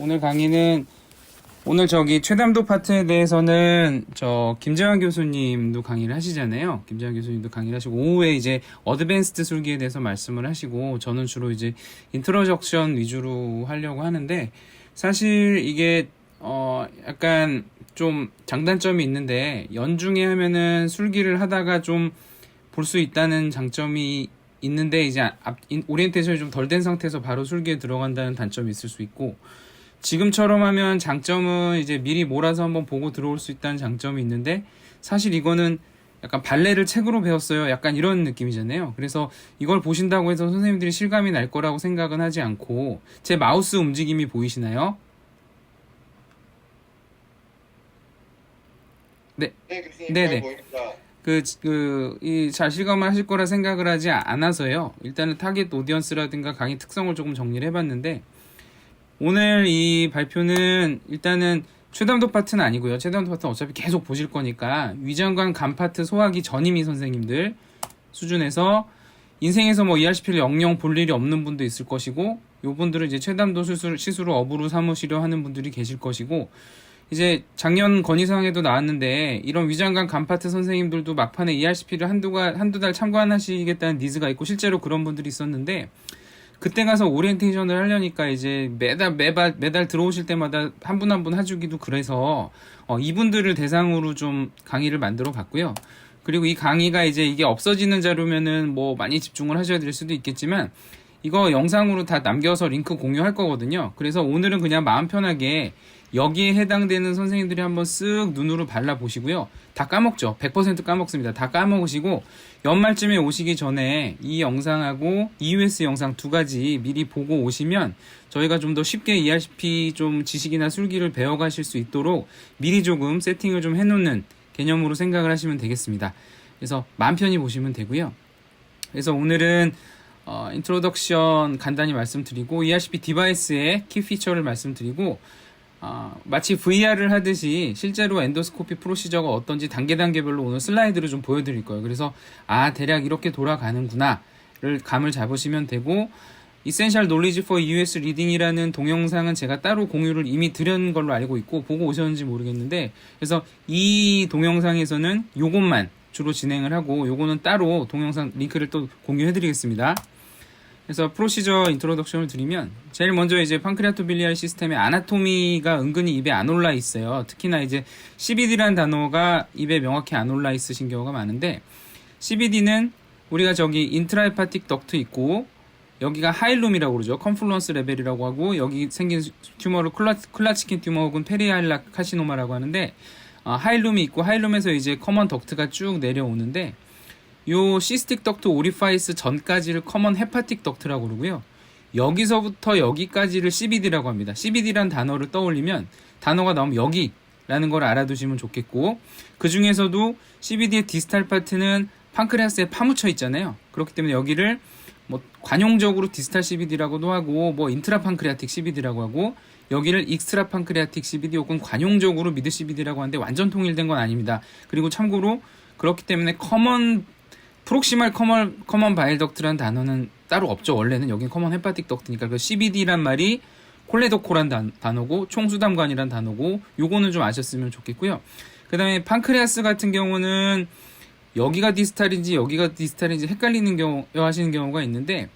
오늘 강의는 오늘 최담도 파트에 대해서는 김재환 교수님도 강의를 하시잖아요. 김재환 교수님도 강의를 하시고 오후에 이제 어드밴스드 술기에 대해서 말씀을 하시고 저는 주로 이제 인트로덕션 위주로 하려고 하는데 사실 이게 약간 좀 장단점이 있는데 연중에 하면은 술기를 하다가 좀 볼 수 있다는 장점이 있는데 이제 오리엔테이션이 좀 덜 된 상태에서 바로 술기에 들어간다는 단점이 있을 수 있고 지금처럼 하면 장점은 이제 미리 몰아서 한번 보고 들어올 수 있다는 장점이 있는데 사실 이거는 약간 발레를 책으로 배웠어요. 약간 이런 느낌이잖아요. 그래서 이걸 보신다고 해서 선생님들이 실감이 날 거라고 생각은 하지 않고 제 마우스 움직임이 보이시나요? 네. 네, 교수님 잘 네네. 보입니다. 잘 실감을 하실 거라 생각을 하지 않아서요. 일단은 타겟 오디언스라든가 강의 특성을 조금 정리를 해봤는데 오늘 이 발표는 일단은 최담도 파트는 아니고요. 최담도 파트는 어차피 계속 보실 거니까 위장관 간 파트 소화기 전임의 선생님들 수준에서 인생에서 뭐 ERCP를 영영 볼 일이 없는 분도 있을 것이고 요분들은 이제 최담도 시술을 업으로 삼으시려 하는 분들이 계실 것이고 이제 작년 건의사항에도 나왔는데 이런 위장관 간 파트 선생님들도 막판에 ERCP를 한두 달 참관하시겠다는 니즈가 있고 실제로 그런 분들이 있었는데 그때 가서 오리엔테이션을 하려니까 이제 매달 들어오실 때마다 한 분 한 분 해주기도 그래서 이분들을 대상으로 좀 강의를 만들어 봤고요. 그리고 이 강의가 이제 이게 없어지는 자료면은 뭐 많이 집중을 하셔야 될 수도 있겠지만 이거 영상으로 다 남겨서 링크 공유할 거거든요. 그래서 오늘은 그냥 마음 편하게 여기에 해당되는 선생님들이 한번 쓱 눈으로 발라보시고요. 다 까먹죠. 100% 까먹습니다. 다 까먹으시고 연말쯤에 오시기 전에 이 영상하고 EUS 영상 두 가지 미리 보고 오시면 저희가 좀 더 쉽게 ERCP 좀 지식이나 술기를 배워가실 수 있도록 미리 조금 세팅을 좀 해놓는 개념으로 생각을 하시면 되겠습니다. 그래서 마음 편히 보시면 되고요. 그래서 오늘은 인트로덕션 간단히 말씀드리고 ERCP 디바이스의 키 피처를 말씀드리고 마치 VR을 하듯이 실제로 엔도스코피 프로시저가 어떤지 단계별로 오늘 슬라이드를 좀 보여드릴 거예요. 그래서 대략 이렇게 돌아가는구나를 감을 잡으시면 되고 Essential Knowledge for EUS Reading이라는 동영상은 제가 따로 공유를 이미 드린 걸로 알고 있고 보고 오셨는지 모르겠는데 그래서 이 동영상에서는 요것만 주로 진행을 하고 요거는 따로 동영상 링크를 또 공유해드리겠습니다. 그래서 프로시저 인트로덕션을 드리면 제일 먼저 이제 판크레아토빌리아리 시스템의 아나토미가 은근히 입에 안 올라 있어요. 특히나 이제 CBD라는 단어가 입에 명확히 안 올라 있으신 경우가 많은데 CBD는 우리가 인트라헤파틱 덕트 있고 여기가 하일룸이라고 그러죠. 컨플루언스 레벨이라고 하고 여기 생긴 튜머를 클라치킨 튜머 혹은 페리알락 카시노마라고 하는데 하일룸이 있고 하일룸에서 이제 커먼 덕트가 쭉 내려오는데 요 시스틱 덕트 오리파이스 전까지를 커먼 헤파틱 덕트라고 그러고요. 여기서부터 여기까지를 CBD라고 합니다. CBD란 단어를 떠올리면 단어가 나오면 여기라는 걸 알아두시면 좋겠고 그 중에서도 CBD의 디스탈 파트는 판크레아스에 파묻혀 있잖아요. 그렇기 때문에 여기를 뭐 관용적으로 디스탈 CBD라고도 하고 뭐 인트라 판크레아틱 CBD라고 하고 여기를 익스트라 판크레아틱 CBD 혹은 관용적으로 미드 CBD라고 하는데 완전 통일된 건 아닙니다. 그리고 참고로 그렇기 때문에 프록시말 커먼 바일 덕트라는 단어는 따로 없죠. 원래는 여긴 커먼 헤파틱 덕트니까 그 CBD란 말이 콜레도코란 단어고 총수담관이란 단어고 요거는 좀 아셨으면 좋겠고요. 그 다음에 판크레아스 같은 경우는 여기가 디스탈인지 여기가 디스탈인지 헷갈리는 하시는 경우가 있는데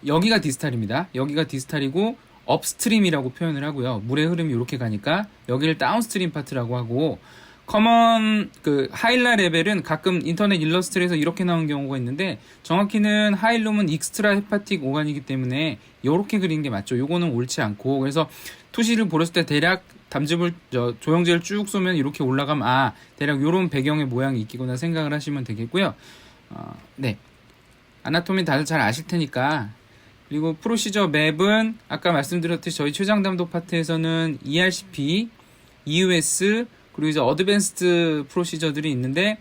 여기가 디스탈입니다. 여기가 디스탈이고 업스트림이라고 표현을 하고요. 물의 흐름이 이렇게 가니까 여기를 다운스트림 파트라고 하고 커먼 하일라 레벨은 가끔 인터넷 일러스트에서 이렇게 나온 경우가 있는데 정확히는 하일룸은 익스트라 헤파틱 오간이기 때문에 이렇게 그리는 게 맞죠. 요거는 옳지 않고 그래서 투시를 보렸을 때 대략 조영제를 쭉 쏘면 이렇게 올라가면 대략 요런 배경의 모양이 있기구나 생각을 하시면 되겠고요. 네. 아나토미 다들 잘 아실 테니까 그리고 프로시저 맵은 아까 말씀드렸듯이 저희 최장담도 파트에서는 ERCP, EUS 그리고 이제 어드밴스드 프로시저들이 있는데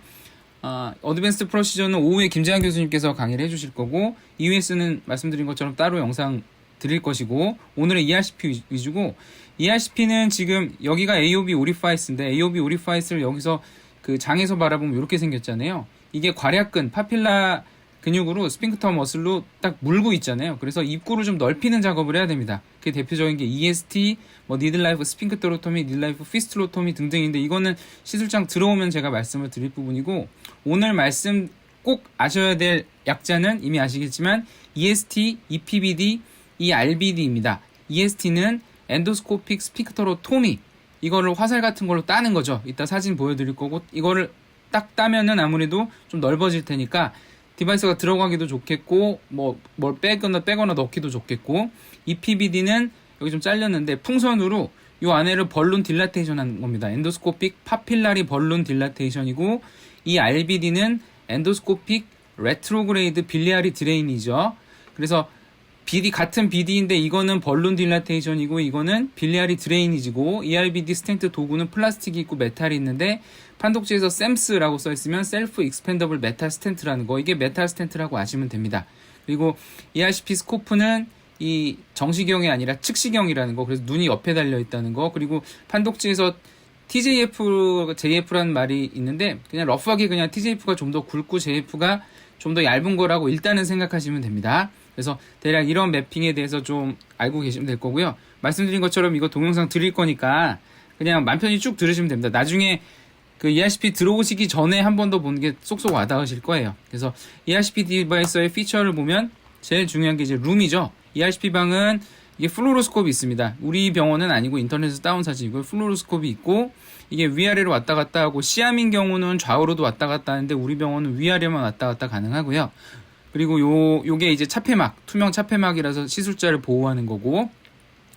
어드밴스드 프로시저는 오후에 김재환 교수님께서 강의를 해주실 거고 EUS는 말씀드린 것처럼 따로 영상 드릴 것이고 오늘은 ERCP 위주고 ERCP는 지금 여기가 AOB 오리파이스인데 AOB 오리파이스를 여기서 그 장에서 바라보면 이렇게 생겼잖아요. 이게 괄약근 파필라 근육으로 스핑크터 머슬로 딱 물고 있잖아요. 그래서 입구를 좀 넓히는 작업을 해야 됩니다. 그게 대표적인 게 EST, 뭐 니들라이프 스핑크테로토미, 니들라이프 피스툴로토미 등등인데 이거는 시술장 들어오면 제가 말씀을 드릴 부분이고 오늘 말씀 꼭 아셔야 될 약자는 이미 아시겠지만 EST, EPBD, ERBD입니다. EST는 엔도스코픽 스핑크테로토미 이거를 화살 같은 걸로 따는 거죠. 이따 사진 보여드릴 거고 이거를 딱 따면은 아무래도 좀 넓어질 테니까 디바이스가 들어가기도 좋겠고 뭘 빼거나 넣기도 좋겠고 EPBD는 여기 좀 잘렸는데 풍선으로 이 안에를 벌룬 딜라테이션 하는 겁니다. 엔도스코픽 파필라리 벌룬 딜라테이션이고 이 RBD는 엔도스코픽 레트로그레이드 빌리아리 드레인이죠. 그래서 같은 BD인데 이거는 벌룬 딜라테이션이고 이거는 빌리아리 드레이니지고 ERBD 스텐트 도구는 플라스틱이 있고 메탈이 있는데 판독지에서 SEMS라고 써있으면 셀프 익스펜더블 메탈 스텐트라는 거 이게 메탈 스텐트라고 아시면 됩니다. 그리고 ERCP 스코프는 이 정시경이 아니라 측시경이라는 거 그래서 눈이 옆에 달려있다는 거 그리고 판독지에서 TJF, JF라는 말이 있는데 그냥 러프하게 그냥 TJF가 좀 더 굵고 JF가 좀 더 얇은 거라고 일단은 생각하시면 됩니다. 그래서 대략 이런 매핑에 대해서 좀 알고 계시면 될 거고요. 말씀드린 것처럼 이거 동영상 드릴 거니까 그냥 맘 편히 쭉 들으시면 됩니다. 나중에 그 ERCP 들어오시기 전에 한 번 더 보는 게 쏙쏙 와닿으실 거예요. 그래서 ERCP 디바이스의 피처를 보면 제일 중요한 게 이제 룸이죠. ERCP 방은 이게 플로로스콥이 있습니다. 우리 병원은 아니고 인터넷에서 따온 사진이고요. 플로로스콥이 있고 이게 위아래로 왔다 갔다 하고 시암인 경우는 좌우로도 왔다 갔다 하는데 우리 병원은 위아래만 왔다 갔다 가능하고요. 그리고 요게 이제 차폐막, 투명 차폐막이라서 시술자를 보호하는 거고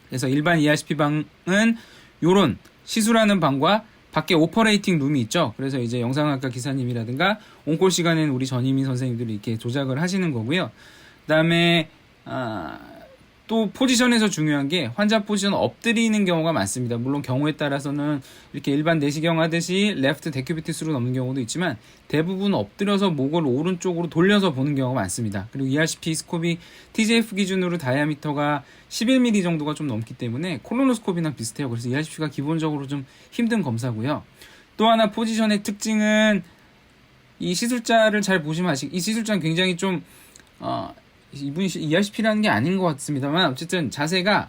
그래서 일반 ERCP 방은 요런 시술하는 방과 밖에 오퍼레이팅 룸이 있죠. 그래서 이제 영상학과 기사님이라든가 온콜 시간에는 우리 전임의 선생님들이 이렇게 조작을 하시는 거고요. 그 다음에 또 포지션에서 중요한 게 환자 포지션 엎드리는 경우가 많습니다. 물론 경우에 따라서는 이렇게 일반 내시경 하듯이 레프트 데큐비티스로 넘는 경우도 있지만 대부분 엎드려서 목을 오른쪽으로 돌려서 보는 경우가 많습니다. 그리고 ERCP 스콥이 TJF 기준으로 다이아미터가 11mm 정도가 좀 넘기 때문에 콜로노스코피랑 비슷해요. 그래서 ERCP가 기본적으로 좀 힘든 검사고요. 또 하나 포지션의 특징은 이 시술자를 잘 보시면 이 시술자는 굉장히 좀 이분이 ERCP라는 게 아닌 것 같습니다만 어쨌든 자세가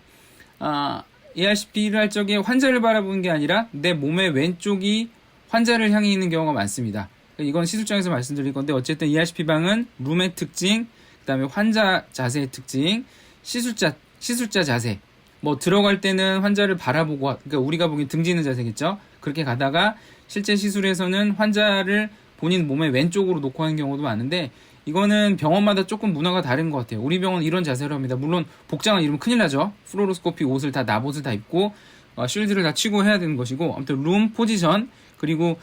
ERCP를 할 적에 환자를 바라보는 게 아니라 내 몸의 왼쪽이 환자를 향해 있는 경우가 많습니다. 이건 시술장에서 말씀드릴 건데 어쨌든 ERCP 방은 룸의 특징, 그 다음에 환자 자세의 특징, 시술자 자세 뭐 들어갈 때는 환자를 바라보고 그러니까 우리가 보기엔 등지는 자세겠죠. 그렇게 가다가 실제 시술에서는 환자를 본인 몸의 왼쪽으로 놓고 하는 경우도 많은데 이거는 병원마다 조금 문화가 다른 것 같아요. 우리 병원은 이런 자세로 합니다. 물론 복장을 입으면 큰일 나죠. 플로로스코피 옷을 다 납옷을 다 입고 쉴드를 다 치고 해야 되는 것이고 아무튼 룸 포지션 그리고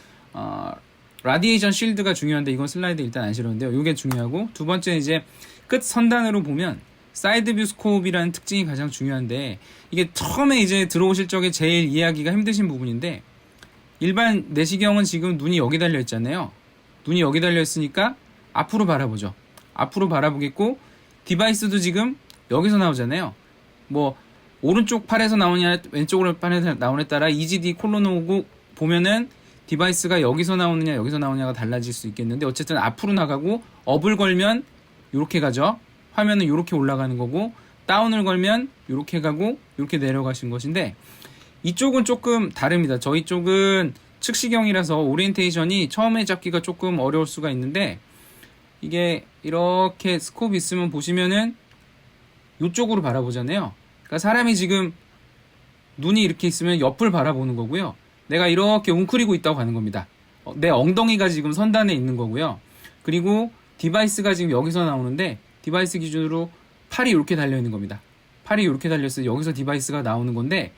라디에이션 쉴드가 중요한데 이건 슬라이드 일단 안 실었는데요. 이게 중요하고 두 번째 이제 끝 선단으로 보면 사이드 뷰 스코프이라는 특징이 가장 중요한데 이게 처음에 이제 들어오실 적에 제일 이해하기가 힘드신 부분인데 일반 내시경은 지금 눈이 여기 달려 있잖아요. 눈이 여기 달려 있으니까 앞으로 바라보죠. 앞으로 바라보겠고 디바이스도 지금 여기서 나오잖아요. 뭐 오른쪽 팔에서 나오냐 왼쪽 팔에서 나오냐에 따라 EGD 콜로노고 보면은 디바이스가 여기서 나오느냐 여기서 나오냐가 달라질 수 있겠는데 어쨌든 앞으로 나가고 업을 걸면 이렇게 가죠. 화면은 이렇게 올라가는 거고 다운을 걸면 이렇게 가고 이렇게 내려가신 것인데 이쪽은 조금 다릅니다. 저희 쪽은 측시경이라서 오리엔테이션이 처음에 잡기가 조금 어려울 수가 있는데 이게 이렇게 스코프 있으면 보시면은 이쪽으로 바라보잖아요. 그러니까 사람이 지금 눈이 이렇게 있으면 옆을 바라보는 거고요. 내가 이렇게 웅크리고 있다고 가는 겁니다. 내 엉덩이가 지금 선단에 있는 거고요. 그리고 디바이스가 지금 여기서 나오는데 디바이스 기준으로 팔이 이렇게 달려 있는 겁니다. 팔이 이렇게 달려있어요. 여기서 디바이스가 나오는 건데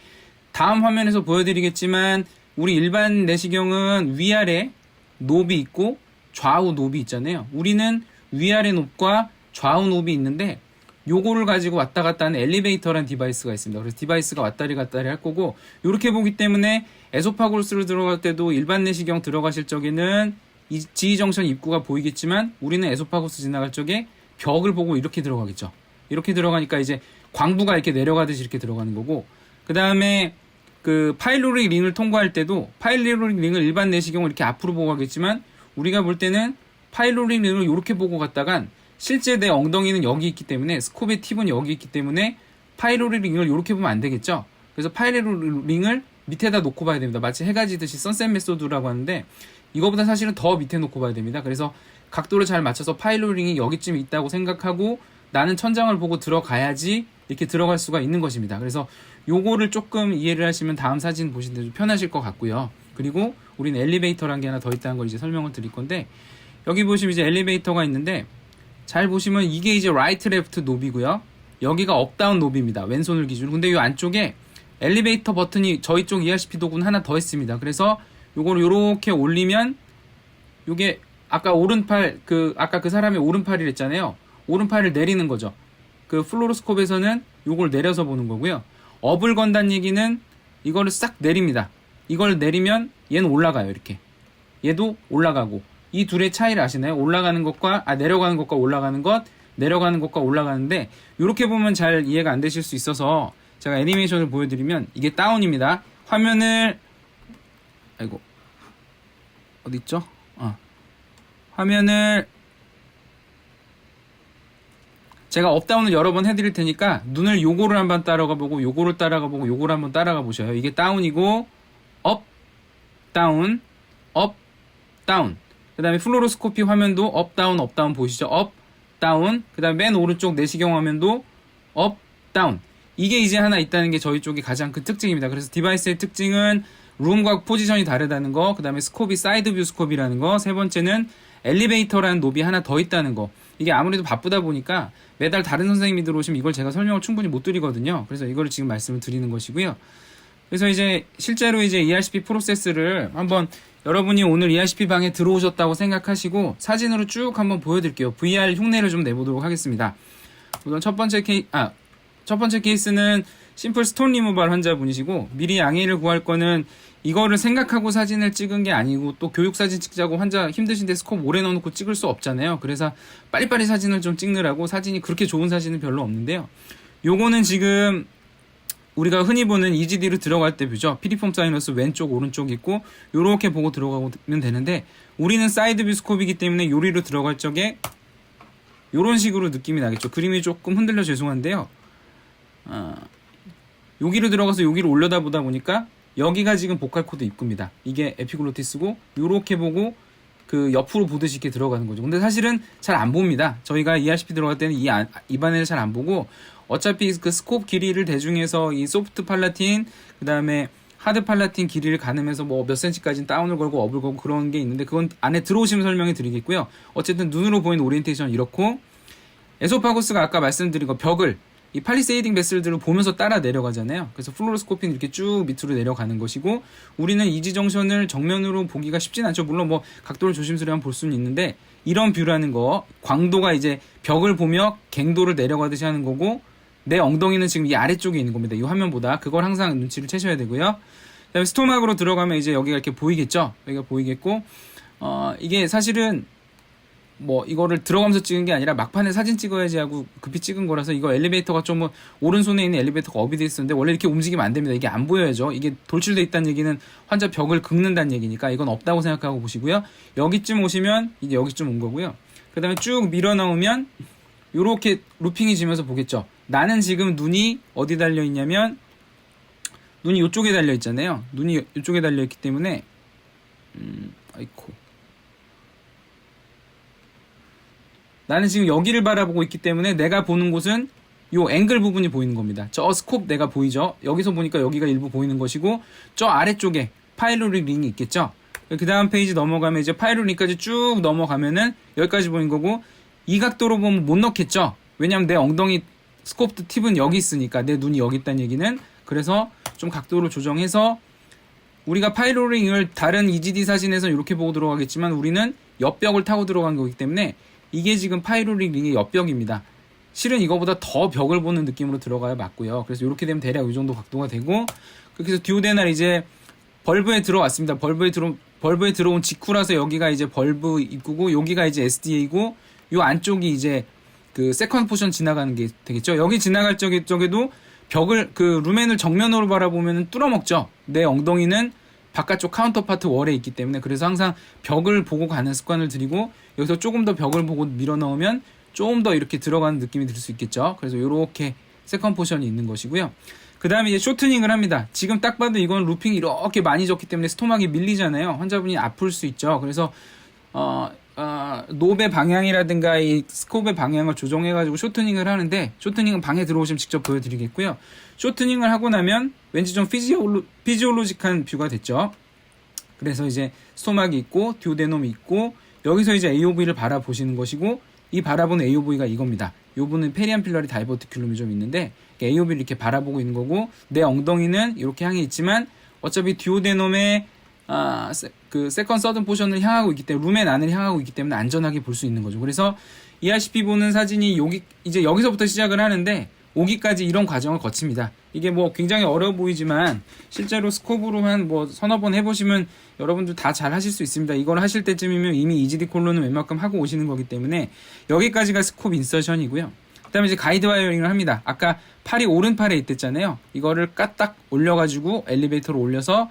다음 화면에서 보여드리겠지만 우리 일반 내시경은 위아래 높이 있고 좌우 높이 있잖아요. 우리는 위아래 높과 좌우 높이 있는데 요거를 가지고 왔다 갔다 하는 엘리베이터라는 디바이스가 있습니다. 그래서 디바이스가 왔다리 갔다리 할 거고 이렇게 보기 때문에 에소파고루스로 들어갈 때도 일반 내시경 들어가실 적에는 이 지휘정션 입구가 보이겠지만 우리는 에소파고스 지나갈 적에 벽을 보고 이렇게 들어가겠죠. 이렇게 들어가니까 이제 광부가 이렇게 내려가듯이 이렇게 들어가는 거고 그 다음에 그 파일로릭 링을 통과할 때도 파일로릭 링을 일반 내시경을 이렇게 앞으로 보고 가겠지만 우리가 볼 때는 파일로릭 링을 이렇게 보고 갔다간 실제 내 엉덩이는 여기 있기 때문에 스콥의 팁은 여기 있기 때문에 파이로리 링을 이렇게 보면 안 되겠죠. 그래서 파이로리 링을 밑에다 놓고 봐야 됩니다. 마치 해가 지듯이 선셋 메소드라고 하는데 이거보다 사실은 더 밑에 놓고 봐야 됩니다. 그래서 각도를 잘 맞춰서 파이로리 링이 여기쯤 있다고 생각하고 나는 천장을 보고 들어가야지 이렇게 들어갈 수가 있는 것입니다. 그래서 요거를 조금 이해를 하시면 다음 사진 보시는데 좀 편하실 것 같고요. 그리고 우리는 엘리베이터라는 게 하나 더 있다는 걸 이제 설명을 드릴 건데 여기 보시면 이제 엘리베이터가 있는데 잘 보시면 이게 이제 라이트 레프트 노비고요. 여기가 업다운 노비입니다. 왼손을 기준으로. 근데 이 안쪽에 엘리베이터 버튼이 저희 쪽 ERCP 도구는 하나 더 있습니다. 그래서 요거를 요렇게 올리면 요게 아까 오른팔 아까 그 사람이 오른팔이랬잖아요. 오른팔을 내리는 거죠. 그 플로로스콥에서는 요걸 내려서 보는 거고요. 업을 건다는 얘기는 이거를 싹 내립니다. 이걸 내리면 얘는 올라가요. 이렇게. 얘도 올라가고. 이 둘의 차이를 아시나요? 올라가는 것과 내려가는 것과 올라가는 것, 내려가는 것과 올라가는데 이렇게 보면 잘 이해가 안 되실 수 있어서 제가 애니메이션을 보여드리면 이게 다운입니다. 화면을 아이고 어디 있죠? 화면을 제가 업다운을 여러 번 해드릴 테니까 눈을 요거를 한번 따라가 보고 요거를 따라가 보고 요거를 한번 따라가 보셔요. 이게 다운이고 업, 다운, 업, 다운. 그 다음에 플로로스코피 화면도 업, 다운 보이시죠? 업, 다운. 그 다음에 맨 오른쪽 내시경 화면도 업, 다운. 이게 이제 하나 있다는 게 저희 쪽이 가장 큰 특징입니다. 그래서 디바이스의 특징은 룸과 포지션이 다르다는 거, 그 다음에 스콥이 사이드 뷰 스콥이라는 거, 세 번째는 엘리베이터라는 노비 하나 더 있다는 거. 이게 아무래도 바쁘다 보니까 매달 다른 선생님이 들어오시면 이걸 제가 설명을 충분히 못 드리거든요. 그래서 이거를 지금 말씀을 드리는 것이고요. 그래서 이제 실제로 이제 ERCP 프로세스를 한번 여러분이 오늘 ERCP 방에 들어오셨다고 생각하시고 사진으로 쭉 한번 보여드릴게요. VR 흉내를 좀 내보도록 하겠습니다. 우선 첫 번째 케이스는 심플 스톤 리무발 환자분이시고 미리 양해를 구할 거는 이거를 생각하고 사진을 찍은 게 아니고 또 교육사진 찍자고 환자 힘드신데 스콥 오래 넣어놓고 찍을 수 없잖아요. 그래서 빨리빨리 사진을 좀 찍느라고 사진이 그렇게 좋은 사진은 별로 없는데요. 요거는 지금 우리가 흔히 보는 EGD로 들어갈 때 뷰죠. 피리폼 사이너스 왼쪽 오른쪽 있고 요렇게 보고 들어가면 되는데 우리는 사이드 뷰 스콥이기 때문에 요리로 들어갈 적에 요런 식으로 느낌이 나겠죠. 그림이 조금 흔들려 죄송한데요. 여기로 들어가서 여기를 올려다 보다 보니까 여기가 지금 보컬 코드 입구입니다. 이게 에피글로티스고 요렇게 보고 그 옆으로 보듯이 이렇게 들어가는 거죠. 근데 사실은 잘 안 봅니다. 저희가 ERCP 들어갈 때는 입안을 잘 안 보고 어차피 그 스콥 길이를 대중해서 이 소프트 팔라틴 그 다음에 하드 팔라틴 길이를 가늠해서 뭐 몇 센치까지는 다운을 걸고 업을 걸고 그런 게 있는데 그건 안에 들어오시면 설명해 드리겠고요. 어쨌든 눈으로 보이는 오리엔테이션은 이렇고 에소파구스가 아까 말씀드린 거 벽을 이 팔리세이딩 베슬들을 보면서 따라 내려가잖아요. 그래서 플로로스코피는 이렇게 쭉 밑으로 내려가는 것이고 우리는 이지 정션을 정면으로 보기가 쉽진 않죠. 물론 뭐 각도를 조심스레 볼 수는 있는데 이런 뷰라는 거 광도가 이제 벽을 보며 갱도를 내려가듯이 하는 거고 내 엉덩이는 지금 이 아래쪽에 있는 겁니다. 이 화면보다 그걸 항상 눈치를 채셔야 되고요. 그다음에 스토막으로 들어가면 이제 여기가 이렇게 보이겠죠. 여기가 보이겠고 이게 사실은 뭐 이거를 들어가면서 찍은 게 아니라 막판에 사진 찍어야지 하고 급히 찍은 거라서 이거 엘리베이터가 좀 뭐 오른손에 있는 엘리베이터가 업이 돼 있었는데 원래 이렇게 움직이면 안 됩니다. 이게 안 보여야죠. 이게 돌출돼 있다는 얘기는 환자 벽을 긁는다는 얘기니까 이건 없다고 생각하고 보시고요. 여기쯤 오시면 이제 여기쯤 온 거고요. 그 다음에 쭉 밀어 넣으면 요렇게 루핑이 지면서 보겠죠. 나는 지금 눈이 어디 달려 있냐면 눈이 이쪽에 달려 있잖아요. 눈이 이쪽에 달려 있기 때문에 아이코 나는 지금 여기를 바라보고 있기 때문에 내가 보는 곳은 요 앵글 부분이 보이는 겁니다. 저 스콥 내가 보이죠? 여기서 보니까 여기가 일부 보이는 것이고 저 아래쪽에 파일로릭 링이 있겠죠? 그 다음 페이지 넘어가면 이제 파일로릭까지 쭉 넘어가면은 여기까지 보이는 거고 이 각도로 보면 못 넣겠죠? 왜냐면 내 엉덩이 스콥드 팁은 여기 있으니까 내 눈이 여기 있다는 얘기는 그래서 좀 각도를 조정해서 우리가 파일로링을 다른 EGD 사진에서 이렇게 보고 들어가겠지만 우리는 옆벽을 타고 들어간 거기 때문에 이게 지금 파이로릭 링의 옆벽입니다. 실은 이거보다 더 벽을 보는 느낌으로 들어가야 맞고요. 그래서 이렇게 되면 대략 이 정도 각도가 되고 그렇게 해서 듀오데날 이제 벌브에 들어왔습니다. 벌브에 들어온 직후라서 여기가 이제 벌브 입구고 여기가 이제 SDA고 요 안쪽이 이제 그 세컨드 포션 지나가는 게 되겠죠. 여기 지나갈 적에도 벽을 그 루멘을 정면으로 바라보면 뚫어먹죠. 내 엉덩이는 바깥쪽 카운터파트 월에 있기 때문에 그래서 항상 벽을 보고 가는 습관을 들이고 여기서 조금 더 벽을 보고 밀어 넣으면 조금 더 이렇게 들어가는 느낌이 들 수 있겠죠. 그래서 이렇게 세컨 포션이 있는 것이고요. 그 다음에 이제 쇼트닝을 합니다. 지금 딱 봐도 이건 루핑이 이렇게 많이 졌기 때문에 스토막이 밀리잖아요. 환자분이 아플 수 있죠. 그래서 노브의 방향이라든가 이 스콥의 방향을 조정해가지고 쇼트닝을 하는데, 쇼트닝은 방에 들어오시면 직접 보여드리겠고요. 쇼트닝을 하고 나면 왠지 좀 피지올로직한 뷰가 됐죠. 그래서 이제 스토막이 있고 듀오데놈이 있고, 여기서 이제 AOV를 바라보시는 것이고, 이 바라보는 AOV가 이겁니다. 요 분은 페리안 필러리 다이버티큘럼이 좀 있는데 AOV를 이렇게 바라보고 있는 거고, 내 엉덩이는 이렇게 향해 있지만 어차피 듀오데놈의 그 세컨 서든 포션을 향하고 있기 때문에, 룸의 난을 향하고 있기 때문에 안전하게 볼 수 있는 거죠. 그래서 ERCP 보는 사진이 이제 여기서부터 시작을 하는데 오기까지 이런 과정을 거칩니다. 이게 뭐 굉장히 어려워 보이지만 실제로 스코브로 한 뭐 서너 번 해보시면 여러분들 다 잘 하실 수 있습니다. 이걸 하실 때쯤이면 이미 EGD 콜론은 웬만큼 하고 오시는 거기 때문에 여기까지가 스콥 인서션이고요. 그 다음에 이제 가이드 와이어링을 합니다. 아까 팔이 오른팔에 있댔잖아요. 이거를 까딱 올려가지고 엘리베이터로 올려서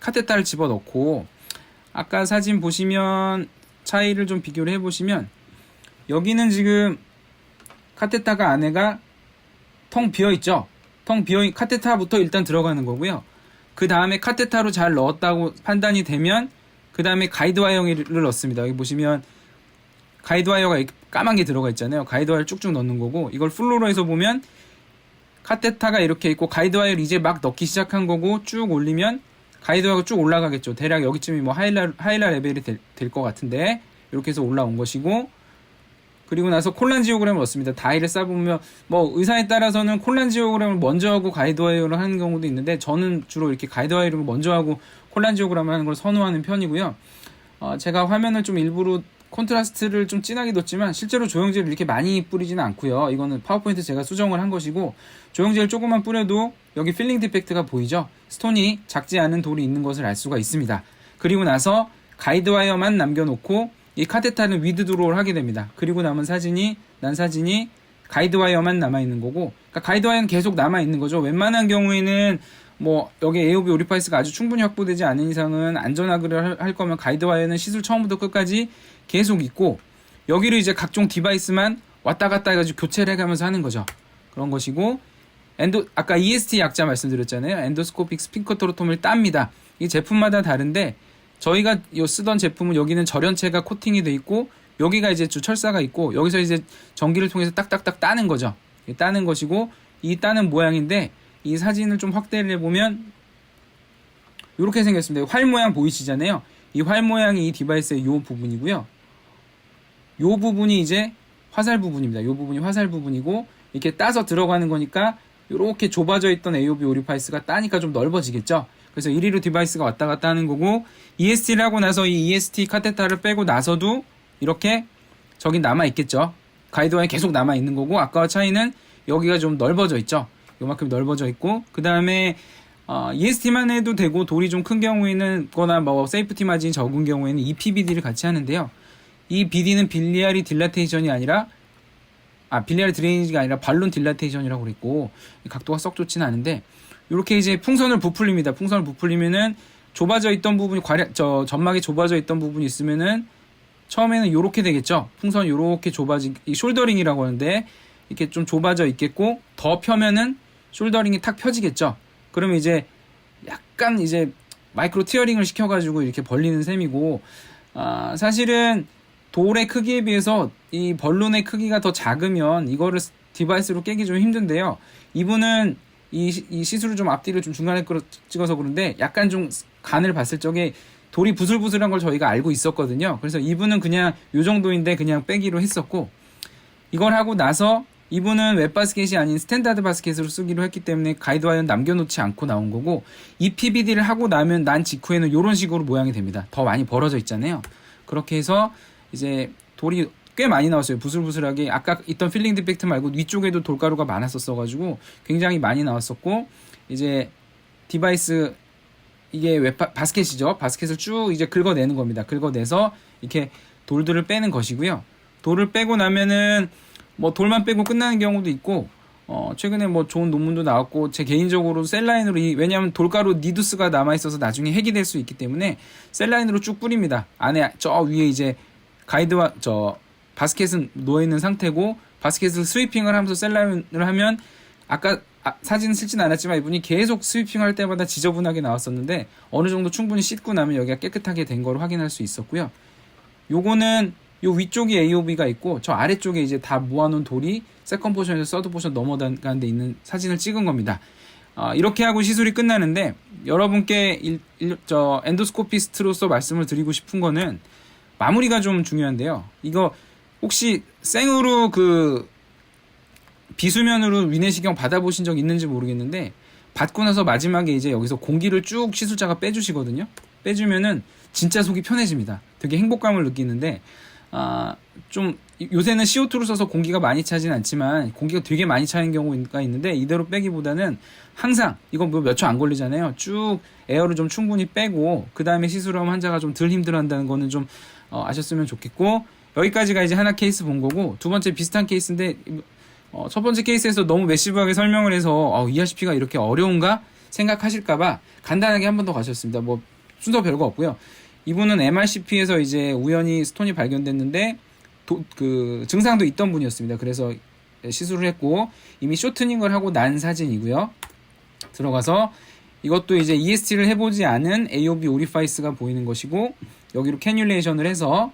카테타를 집어넣고, 아까 사진 보시면 차이를 좀 비교를 해보시면 여기는 지금 카테타가 안에가 텅 비어있죠. 카테타부터 일단 들어가는 거고요. 그 다음에 카테타로 잘 넣었다고 판단이 되면 그 다음에 가이드와이어를 넣습니다. 여기 보시면 가이드와이어가 까만 게 들어가 있잖아요. 가이드와이어를 쭉쭉 넣는 거고, 이걸 플로로에서 보면 카테타가 이렇게 있고 가이드와이어를 이제 막 넣기 시작한 거고, 쭉 올리면 가이드와이어가 쭉 올라가겠죠. 대략 여기쯤이 뭐 하일라 레벨이 될 것 같은데 이렇게 해서 올라온 것이고, 그리고 나서 콜란지오그램을 넣습니다. 다이를 싸보면 뭐 의사에 따라서는 콜란지오그램을 먼저 하고 가이드와이어를 하는 경우도 있는데, 저는 주로 이렇게 가이드와이어를 먼저 하고 콜란지오그램을 하는 걸 선호하는 편이고요. 제가 화면을 좀 일부러 콘트라스트를 좀 진하게 뒀지만 실제로 조형제를 이렇게 많이 뿌리지는 않고요. 이거는 파워포인트 제가 수정을 한 것이고, 조형제를 조금만 뿌려도 여기 필링 디펙트가 보이죠. 스톤이 작지 않은 돌이 있는 것을 알 수가 있습니다. 그리고 나서 가이드와이어만 남겨놓고 이 카테타는 위드 드로우를 하게 됩니다. 그리고 남은 사진이 가이드와이어만 남아있는 거고, 그러니까 가이드와이어는 계속 남아있는 거죠. 웬만한 경우에는 뭐 여기 AOV 오리파이스가 아주 충분히 확보되지 않은 이상은 안전하게 할 거면 가이드와이어는 시술 처음부터 끝까지 계속 있고, 여기를 이제 각종 디바이스만 왔다 갔다 해가지고 교체를 해가면서 하는 거죠. 그런 것이고, 아까 EST 약자 말씀드렸잖아요. 엔도스코픽 스핑커트로톰을 땁니다. 이 제품마다 다른데, 저희가 쓰던 제품은 여기는 절연체가 코팅이 돼 있고, 여기가 이제 철사가 있고, 여기서 이제 전기를 통해서 딱딱딱 따는 거죠. 따는 것이고, 이 따는 모양인데, 이 사진을 좀 확대를 해보면 이렇게 생겼습니다. 활 모양 보이시잖아요. 이 활 모양이 이 디바이스의 이 부분이고요. 이 부분이 이제 화살 부분입니다. 이 부분이 화살 부분이고, 이렇게 따서 들어가는 거니까 이렇게 좁아져 있던 AOV 오리파이스가 따니까 좀 넓어지겠죠. 그래서 이리로 디바이스가 왔다 갔다 하는 거고, EST를 하고 나서 이 EST 카테타를 빼고 나서도 이렇게 저긴 남아있겠죠. 가이드와이어 계속 남아있는 거고, 아까와 차이는 여기가 좀 넓어져 있죠. 요만큼 넓어져 있고, 그 다음에 EST만 해도 되고, 돌이 좀 큰 경우에는 거나 뭐 세이프티 마진이 적은 경우에는 EPBD를 같이 하는데요. 이 BD는 빌리아리 딜라테이션이 아니라 빌리아리 드레이니지가 아니라 발론 딜라테이션이라고 그랬고, 각도가 썩 좋지는 않은데, 이렇게 이제 풍선을 부풀립니다. 풍선을 부풀리면은 좁아져 있던 부분이 점막이 좁아져 있던 부분이 있으면은 처음에는 요렇게 되겠죠. 풍선이 요렇게 이 숄더링이라고 하는데, 이렇게 좀 좁아져 있겠고, 더 펴면은 숄더링이 탁 펴지겠죠. 그러면 이제 약간 이제 마이크로 티어링을 시켜가지고 이렇게 벌리는 셈이고, 사실은 돌의 크기에 비해서 이 벌룬의 크기가 더 작으면 이거를 디바이스로 깨기 좀 힘든데요. 이분은 이 시술을 좀 앞뒤를 좀 중간에 찍어서 그런데, 약간 좀 간을 봤을 적에 돌이 부슬부슬한 걸 저희가 알고 있었거든요. 그래서 이분은 그냥 요 정도인데 그냥 빼기로 했었고, 이걸 하고 나서 이분은 웹바스켓이 아닌 스탠다드 바스켓으로 쓰기로 했기 때문에 가이드와이어는 남겨놓지 않고 나온 거고, 이 PBD를 하고 난 직후에는 이런 식으로 모양이 됩니다. 더 많이 벌어져 있잖아요. 그렇게 해서 이제 돌이 꽤 많이 나왔어요. 부슬부슬하게. 아까 있던 필링 디펙트 말고 위쪽에도 돌가루가 많았었어가지고 굉장히 많이 나왔었고, 이제 디바이스, 이게 바스켓이죠. 바스켓을 쭉 이제 긁어내는 겁니다. 긁어내서 이렇게 돌들을 빼는 것이고요. 돌을 빼고 나면은 뭐 돌만 빼고 끝나는 경우도 있고, 최근에 뭐 좋은 논문도 나왔고, 제 개인적으로 셀라인으로 왜냐하면 돌가루 니두스가 남아있어서 나중에 핵이 될 수 있기 때문에 셀라인으로 쭉 뿌립니다. 안에 저 위에 이제 바스켓은 놓여있는 상태고, 바스켓을 스위핑을 하면서 셀라인을 하면 아까 사진은 슬진 않았지만 이분이 계속 스위핑할 때마다 지저분하게 나왔었는데 어느 정도 충분히 씻고 나면 여기가 깨끗하게 된 걸 확인할 수 있었고요. 요거는 요 위쪽이 AOB가 있고 저 아래쪽에 이제 다 모아놓은 돌이 세컨 포션에서 서드 포션 넘어가는 데 있는 사진을 찍은 겁니다. 이렇게 하고 시술이 끝나는데 여러분께 저 엔도스코피스트로서 말씀을 드리고 싶은 거는 마무리가 좀 중요한데요. 이거 혹시 생으로 그 비수면으로 위내시경 받아보신 적 있는지 모르겠는데 받고 나서 마지막에 이제 여기서 공기를 쭉 시술자가 빼주시거든요. 빼주면은 진짜 속이 편해집니다. 되게 행복감을 느끼는데 좀 요새는 CO2를 써서 공기가 많이 차진 않지만 공기가 되게 많이 차는 경우가 있는데 이대로 빼기보다는 항상 이거 뭐 몇 초 안 걸리잖아요. 쭉 에어를 좀 충분히 빼고 그 다음에 시술하면 환자가 좀 덜 힘들어한다는 거는 좀 아셨으면 좋겠고 여기까지가 이제 하나 케이스 본 거고 두 번째 비슷한 케이스인데 첫 번째 케이스에서 너무 매시브하게 설명을 해서 ERCP가 이렇게 어려운가 생각하실까봐 간단하게 한 번 더 가셨습니다. 뭐 순서 별거 없고요. 이분은 MRCP에서 이제 우연히 스톤이 발견됐는데 그 증상도 있던 분이었습니다. 그래서 시술을 했고 이미 쇼트닝을 하고 난 사진이고요. 들어가서 이것도 이제 EST를 해보지 않은 AOB 오리파이스가 보이는 것이고 여기로 캐뉼레이션을 해서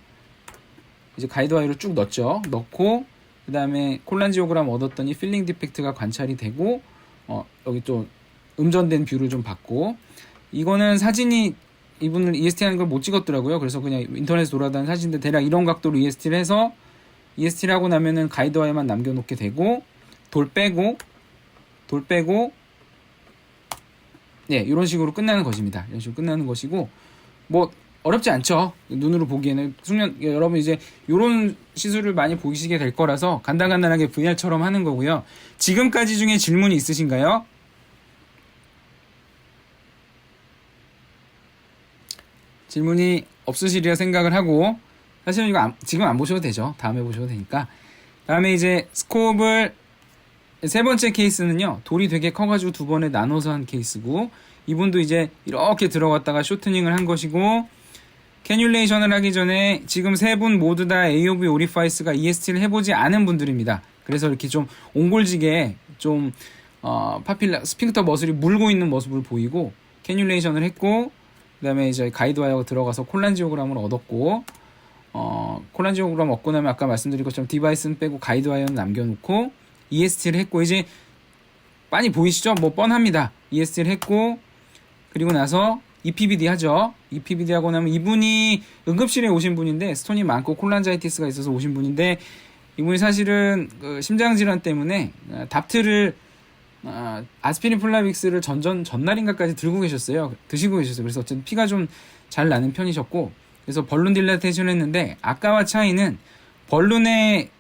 이제 가이드와이를 쭉 넣었죠. 넣고 그 다음에 콜란지오그램 얻었더니 필링 디펙트가 관찰이 되고 여기 또 음전된 뷰를 좀 받고 이거는 사진이 이분을 EST 하는 걸 못 찍었더라고요. 그래서 그냥 인터넷에 돌아다니는 사진인데 대략 이런 각도로 EST를 해서 EST를 하고 나면은 가이드와이만 남겨놓게 되고 돌 빼고 네 이런 식으로 끝나는 것입니다. 이런 식으로 끝나는 것이고 뭐 어렵지 않죠. 눈으로 보기에는 여러분 이제 이런 시술을 많이 보시게 될 거라서 간단하게 VR처럼 하는 거고요. 지금까지 중에 질문이 있으신가요? 질문이 없으시리라 생각을 하고 사실은 이거 지금 안 보셔도 되죠. 다음에 보셔도 되니까. 다음에 이제 스코업을 세 번째 케이스는요. 돌이 되게 커가지고 두 번에 나눠서 한 케이스고 이분도 이제 이렇게 들어갔다가 쇼트닝을 한 것이고 캐뉼레이션을 하기 전에 지금 세 분 모두 다 AOB 오리파이스가 EST를 해보지 않은 분들입니다. 그래서 이렇게 좀 옹골지게 좀 스핑크터 머슬이 물고 있는 모습을 보이고 캐뉼레이션을 했고 그 다음에 이제 가이드와이어가 들어가서 콜란지오그램을 얻었고 콜란지오그램 얻고 나면 아까 말씀드린 것처럼 디바이스는 빼고 가이드와이어는 남겨놓고 EST를 했고 이제 많이 보이시죠? 뭐 뻔합니다. EST를 했고 그리고 나서 EPBD 하죠. EPBD 하고 나면 이분이 응급실에 오신 분인데 스톤이 많고 콜란자이티스가 있어서 오신 분인데 이분이 사실은 그 심장질환 때문에 답트를 아스피린 플라빅스를 전날인가까지 들고 계셨어요. 드시고 계셨어요. 그래서 어쨌든 피가 좀 잘 나는 편이셨고 그래서 벌룬 딜라테이션 했는데 아까와 차이는 벌룬의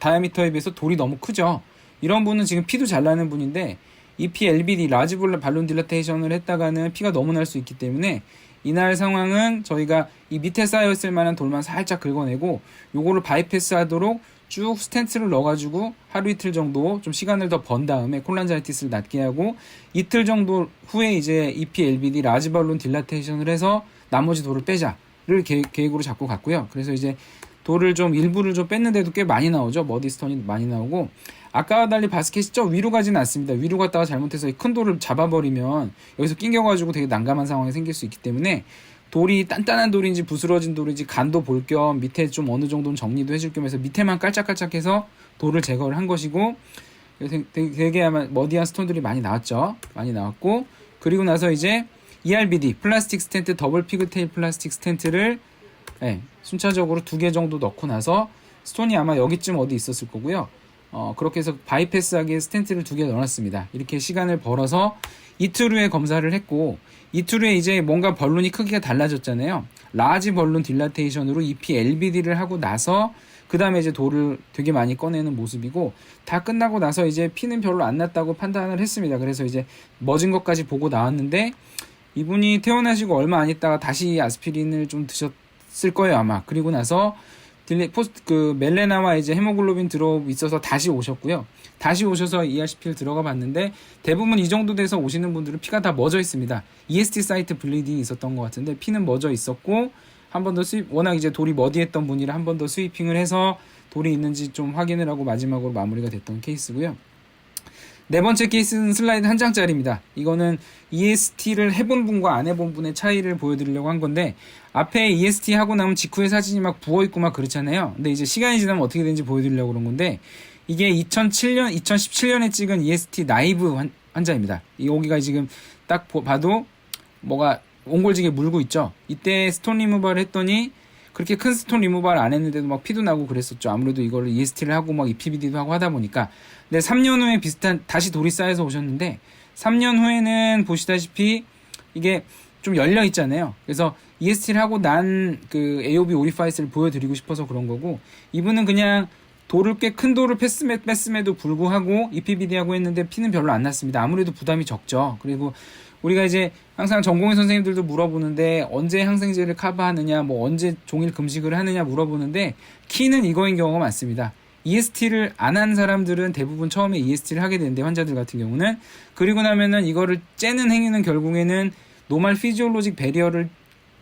다이아미터에 비해서 돌이 너무 크죠. 이런 분은 지금 피도 잘 나는 분인데 EPLBD 라지 발룬 딜라테이션을 했다가는 피가 너무 날 수 있기 때문에 이날 상황은 저희가 이 밑에 쌓여있을 만한 돌만 살짝 긁어내고 요거를 바이패스 하도록 쭉 스텐트를 넣어가지고 하루 이틀 정도 좀 시간을 더 번 다음에 콜란자이티스를 낫게 하고 이틀 정도 후에 이제 EPLBD 라지 발룬 딜라테이션을 해서 나머지 돌을 빼자를 계획으로 잡고 갔고요. 그래서 이제 돌을 좀 일부를 좀 뺐는데도 꽤 많이 나오죠. 머디스톤이 많이 나오고 아까와 달리 바스켓이 좀 위로 가지는 않습니다. 위로 갔다가 잘못해서 큰 돌을 잡아버리면 여기서 낑겨가지고 되게 난감한 상황이 생길 수 있기 때문에 돌이 단단한 돌인지 부스러진 돌인지 간도 볼 겸 밑에 좀 어느 정도는 정리도 해줄 겸 해서 밑에만 깔짝깔짝해서 돌을 제거를 한 것이고 되게 아마 머디한 스톤들이 많이 나왔죠. 많이 나왔고 그리고 나서 이제 ERBD 플라스틱 스텐트 더블 피그테일 플라스틱 스텐트를 순차적으로 2개 정도 넣고 나서 스톤이 아마 여기쯤 어디 있었을 거고요. 그렇게 해서 바이패스하게 스텐트를 2개 넣어놨습니다. 이렇게 시간을 벌어서 이틀 후에 검사를 했고 이틀 후에 이제 뭔가 벌룬이 크기가 달라졌잖아요. 라지 벌룬 딜라테이션으로 EPLBD를 하고 나서 그 다음에 이제 돌을 되게 많이 꺼내는 모습이고 다 끝나고 나서 이제 피는 별로 안 났다고 판단을 했습니다. 그래서 이제 멎은 것까지 보고 나왔는데 이분이 퇴원하시고 얼마 안 있다가 다시 아스피린을 좀 드셨을 거예요 아마. 그리고 나서 멜레나와 이제 헤모글로빈 드롭 있어서 다시 오셨고요. 다시 오셔서 ERCP를 들어가 봤는데 대부분 이 정도 돼서 오시는 분들은 피가 다 멎어 있습니다. EST 사이트 블리딩이 있었던 것 같은데 피는 멎어 있었고 한 번 더 워낙 이제 돌이 머디했던 분이라 한 번 더 스위핑을 해서 돌이 있는지 좀 확인을 하고 마지막으로 마무리가 됐던 케이스고요. 네 번째 케이스는 슬라이드 한 장짜리입니다. 이거는 EST를 해본 분과 안 해본 분의 차이를 보여드리려고 한 건데, 앞에 EST 하고 나면 직후에 사진이 막 부어있고 막 그렇잖아요. 근데 이제 시간이 지나면 어떻게 되는지 보여드리려고 그런 건데, 이게 2017년에 찍은 EST 나이브 환자입니다. 여기가 지금 딱 봐도 뭐가 옹골지게 물고 있죠. 이때 스톤 리무발을 했더니 그렇게 큰 스톤 리무발 안 했는데도 막 피도 나고 그랬었죠. 아무래도 이거를 EST를 하고 막 EPBD도 하고 하다 보니까. 근데 3년 후에 비슷한 다시 돌이 쌓여서 오셨는데, 3년 후에는 보시다시피 이게 좀 열려 있잖아요. 그래서 EST를 하고 난 그 AOB 오리파이스를 보여드리고 싶어서 그런 거고, 이분은 그냥 돌을 꽤 큰 돌을 뺐음에도 불구하고 EPBD 하고 했는데 피는 별로 안 났습니다. 아무래도 부담이 적죠. 그리고 우리가 이제 항상 전공의 선생님들도 물어보는데 언제 항생제를 커버하느냐, 뭐 언제 종일 금식을 하느냐 물어보는데, 키는 이거인 경우가 많습니다. EST를 안 한 사람들은 대부분 처음에 EST를 하게 되는데, 환자들 같은 경우는. 그리고 나면은 이거를 째는 행위는 결국에는 노멀 피지올로직 배리어를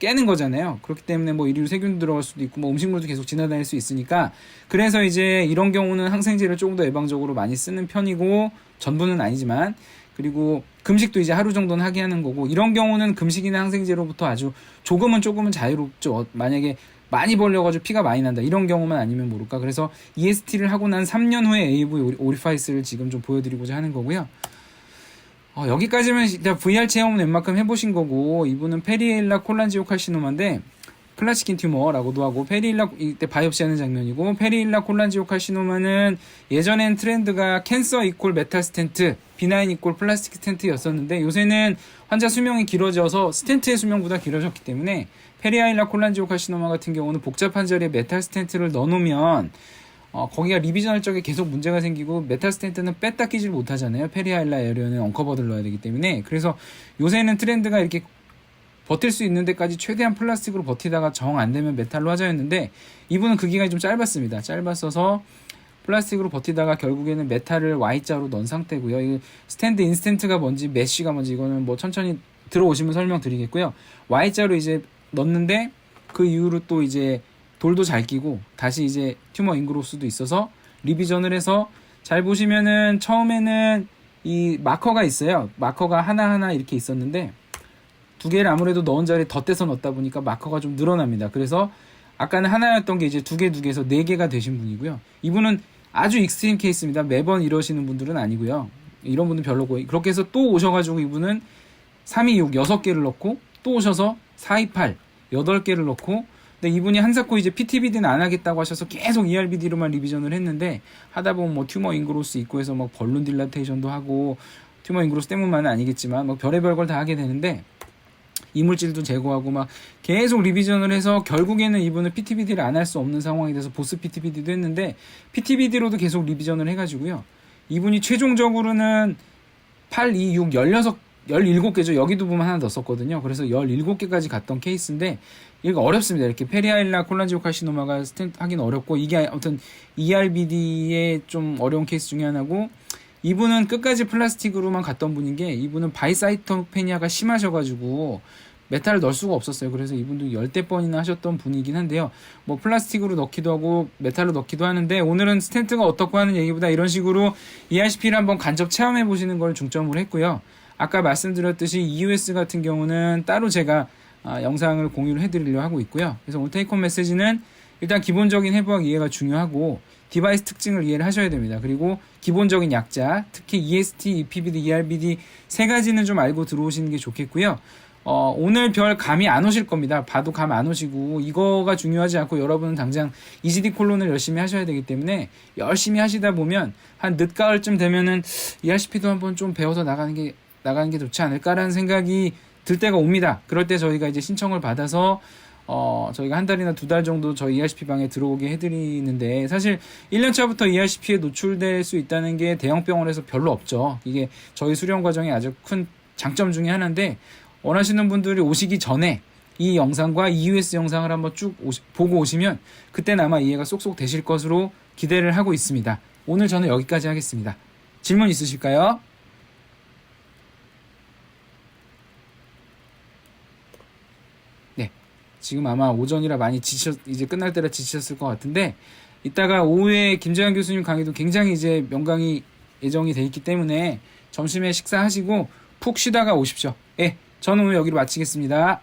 깨는 거잖아요. 그렇기 때문에 뭐 이리로 세균도 들어갈 수도 있고 뭐 음식물도 계속 지나다닐 수 있으니까, 그래서 이제 이런 경우는 항생제를 조금 더 예방적으로 많이 쓰는 편이고, 전부는 아니지만. 그리고 금식도 이제 하루 정도는 하게 하는 거고, 이런 경우는 금식이나 항생제로부터 아주 조금은 자유롭죠. 만약에 많이 벌려가지고 피가 많이 난다, 이런 경우만 아니면 모를까. 그래서 EST를 하고 난 3년 후에 AV 오리파이스를 지금 좀 보여드리고자 하는 거고요. 여기까지면 일단 VR 체험은 웬만큼 해보신 거고, 이분은 페리엘라 콜란지오칼시노마인데 클라시킨 튜머라고도 하고, 페리일라 이때 바이옵시 하는 장면이고, 페리일라 콜란지오칼시노마는 예전엔 트렌드가 캔서 이퀄 메탈 스텐트, 비나인 이퀄 플라스틱 스텐트였었는데, 요새는 환자 수명이 길어져서 스텐트의 수명보다 길어졌기 때문에 페리아일라 콜란지오칼시노마 같은 경우는 복잡한 자리에 메탈 스텐트를 넣어놓으면 거기가 리비전할 적에 계속 문제가 생기고, 메탈 스텐트는 뺐다 끼질 못하잖아요. 페리아일라 에어리어는 언커버드를 넣어야 되기 때문에. 그래서 요새는 트렌드가 이렇게 버틸 수 있는 데까지 최대한 플라스틱으로 버티다가 정 안 되면 메탈로 하자였는데, 이분은 그 기간이 좀 짧았습니다. 짧았어서 플라스틱으로 버티다가 결국에는 메탈을 Y자로 넣은 상태고요. 이 스탠드 인스턴트가 뭔지 메쉬가 뭔지 이거는 뭐 천천히 들어오시면 설명드리겠고요. Y자로 이제 넣는데, 그 이후로 또 이제 돌도 잘 끼고 다시 이제 튜머 인그로스도 있어서 리비전을 해서, 잘 보시면은 처음에는 이 마커가 있어요. 마커가 하나하나 이렇게 있었는데, 두 개를 아무래도 넣은 자리에 덧대서 넣다 보니까 마커가 좀 늘어납니다. 그래서 아까는 하나였던 게 이제 두 개에서 네 개가 되신 분이고요. 이분은 아주 익스트림 케이스입니다. 매번 이러시는 분들은 아니고요. 이런 분은 별로고, 그렇게 해서 또 오셔가지고 이분은 326 6개를 넣고, 또 오셔서 428 8개를 넣고, 근데 이분이 한사코 이제 PTBD는 안 하겠다고 하셔서 계속 ERBD로만 리비전을 했는데, 하다 보면 뭐 튜머 인그로스 있고 해서 막 벌룬 딜라테이션도 하고, 튜머 인그로스 때문만은 아니겠지만 막 별의별 걸 다 하게 되는데, 이물질도 제거하고 막 계속 리비전을 해서 결국에는 이분은 PTBD를 안 할 수 없는 상황이 돼서 보스 PTBD도 했는데, PTBD로도 계속 리비전을 해가지고요. 이분이 최종적으로는 8, 2, 6, 17개죠. 여기도 보면 하나 넣었거든요. 그래서 17개까지 갔던 케이스인데, 이거 어렵습니다. 이렇게 페리아일라 콜란지오칼시노마가 스텐트 하긴 어렵고, 이게 아무튼 ERBD의 좀 어려운 케이스 중에 하나고, 이분은 끝까지 플라스틱으로만 갔던 분인 게, 이분은 바이사이토페니아가 심하셔가지고 메탈을 넣을 수가 없었어요. 그래서 이분도 10대 번이나 하셨던 분이긴 한데요. 뭐 플라스틱으로 넣기도 하고 메탈로 넣기도 하는데, 오늘은 스텐트가 어떻고 하는 얘기보다 이런 식으로 ERCP를 한번 간접 체험해 보시는 걸 중점으로 했고요. 아까 말씀드렸듯이 EUS 같은 경우는 따로 제가 영상을 공유를 해드리려고 하고 있고요. 그래서 오늘 테이크홈 메시지는 일단 기본적인 해부학 이해가 중요하고, 디바이스 특징을 이해를 하셔야 됩니다. 그리고 기본적인 약자, 특히 EST, EPBD, ERBD 세 가지는 좀 알고 들어오시는 게 좋겠고요. 오늘 별 감이 안 오실 겁니다. 봐도 감 안 오시고, 이거가 중요하지 않고 여러분은 당장 EGD 콜론을 열심히 하셔야 되기 때문에, 열심히 하시다 보면 한 늦가을쯤 되면은 ERCP도 한번 좀 배워서 나가는 게 좋지 않을까라는 생각이 들 때가 옵니다. 그럴 때 저희가 이제 신청을 받아서 저희가 한 달이나 두 달 정도 저희 ERCP 방에 들어오게 해드리는데, 사실 1년차부터 ERCP에 노출될 수 있다는 게 대형 병원에서 별로 없죠. 이게 저희 수련 과정의 아주 큰 장점 중에 하나인데, 원하시는 분들이 오시기 전에 이 영상과 EUS 영상을 한번 쭉 보고 오시면 그때는 아마 이해가 쏙쏙 되실 것으로 기대를 하고 있습니다. 오늘 저는 여기까지 하겠습니다. 질문 있으실까요? 네, 지금 아마 오전이라 많이 이제 끝날 때라 지치셨을 것 같은데, 이따가 오후에 김재환 교수님 강의도 굉장히 이제 명강의 예정이 돼 있기 때문에 점심에 식사하시고 푹 쉬다가 오십시오. 예, 저는 오늘 여기로 마치겠습니다.